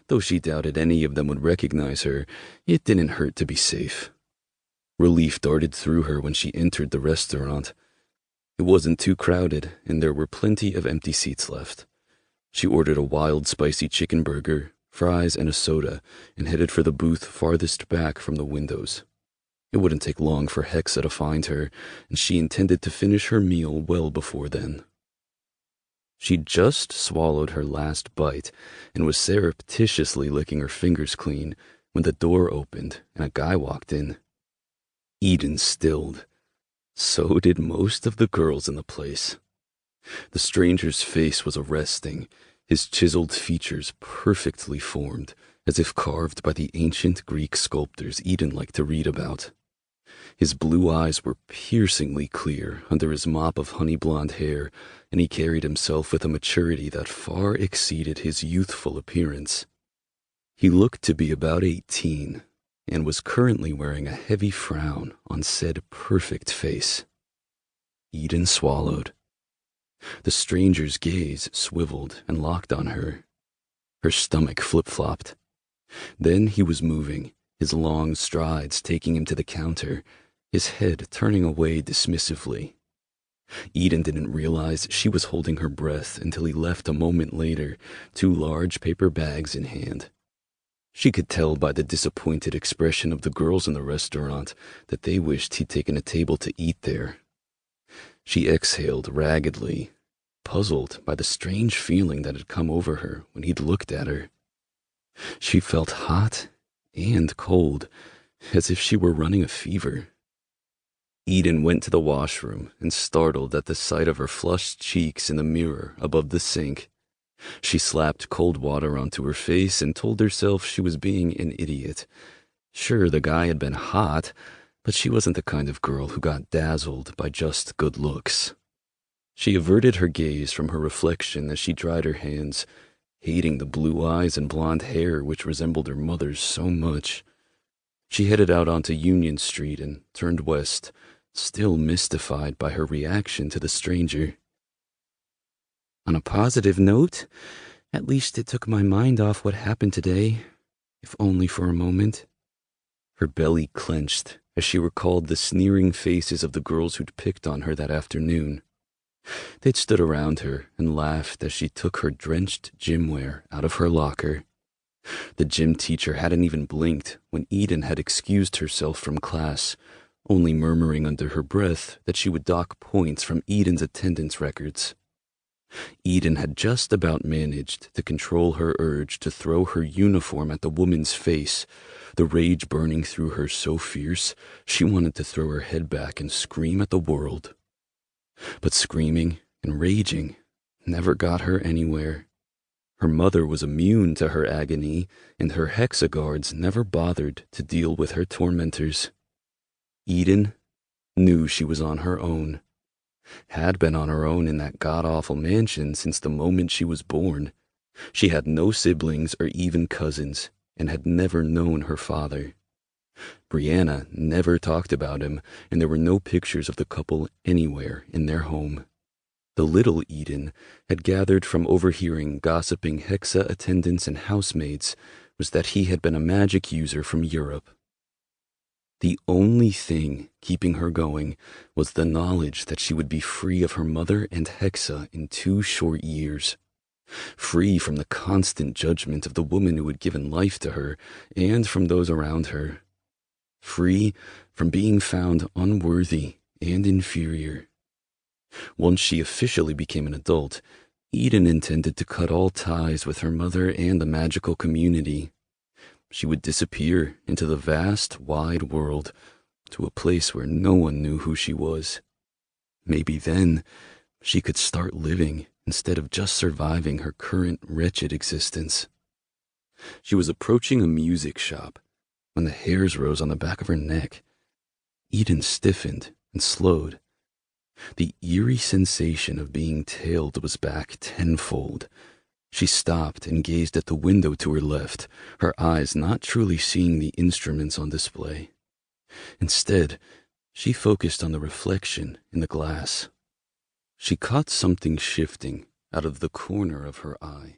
Though she doubted any of them would recognize her, it didn't hurt to be safe. Relief darted through her when she entered the restaurant. It wasn't too crowded, and there were plenty of empty seats left. She ordered a wild, spicy chicken burger, fries, and a soda, and headed for the booth farthest back from the windows. It wouldn't take long for Hexa to find her, and she intended to finish her meal well before then. She'd just swallowed her last bite and was surreptitiously licking her fingers clean when the door opened and a guy walked in. Eden stilled. So did most of the girls in the place. The stranger's face was arresting, his chiseled features perfectly formed, as if carved by the ancient Greek sculptors Eden liked to read about. His blue eyes were piercingly clear under his mop of honey-blonde hair, and he carried himself with a maturity that far exceeded his youthful appearance. He looked to be about 18, and was currently wearing a heavy frown on said perfect face. Eden swallowed. The stranger's gaze swiveled and locked on her. Her stomach flip-flopped. Then he was moving, his long strides taking him to the counter, his head turning away dismissively. Eden didn't realize she was holding her breath until he left a moment later, 2 large paper bags in hand. She could tell by the disappointed expression of the girls in the restaurant that they wished he'd taken a table to eat there. She exhaled raggedly, puzzled by the strange feeling that had come over her when he'd looked at her. She felt hot and cold, as if she were running a fever. Eden went to the washroom and startled at the sight of her flushed cheeks in the mirror above the sink. She slapped cold water onto her face and told herself she was being an idiot. Sure, the guy had been hot, but she wasn't the kind of girl who got dazzled by just good looks. She averted her gaze from her reflection as she dried her hands, hating the blue eyes and blonde hair which resembled her mother's so much. She headed out onto Union Street and turned west, still mystified by her reaction to the stranger. On a positive note, at least it took my mind off what happened today, if only for a moment. Her belly clenched as she recalled the sneering faces of the girls who'd picked on her that afternoon. They'd stood around her and laughed as she took her drenched gym wear out of her locker. The gym teacher hadn't even blinked when Eden had excused herself from class, only murmuring under her breath that she would dock points from Eden's attendance records. Eden had just about managed to control her urge to throw her uniform at the woman's face, the rage burning through her so fierce she wanted to throw her head back and scream at the world. But screaming and raging never got her anywhere. Her mother was immune to her agony, and her Hexa guards never bothered to deal with her tormentors. Eden knew she was on her own. Had been on her own in that god-awful mansion since the moment she was born. She had no siblings or even cousins, and had never known her father. Brianna never talked about him, and there were no pictures of the couple anywhere in their home. The little Eden had gathered from overhearing gossiping Hexa attendants and housemaids was that he had been a magic user from Europe. The only thing keeping her going was the knowledge that she would be free of her mother and Hexa in 2 short years. Free from the constant judgment of the woman who had given life to her and from those around her. Free from being found unworthy and inferior. Once she officially became an adult, Eden intended to cut all ties with her mother and the magical community. She would disappear into the vast, wide world, to a place where no one knew who she was. Maybe then she could start living instead of just surviving her current wretched existence. She was approaching a music shop when the hairs rose on the back of her neck. Eden stiffened and slowed. The eerie sensation of being tailed was back tenfold. She stopped and gazed at the window to her left, her eyes not truly seeing the instruments on display. Instead, she focused on the reflection in the glass. She caught something shifting out of the corner of her eye.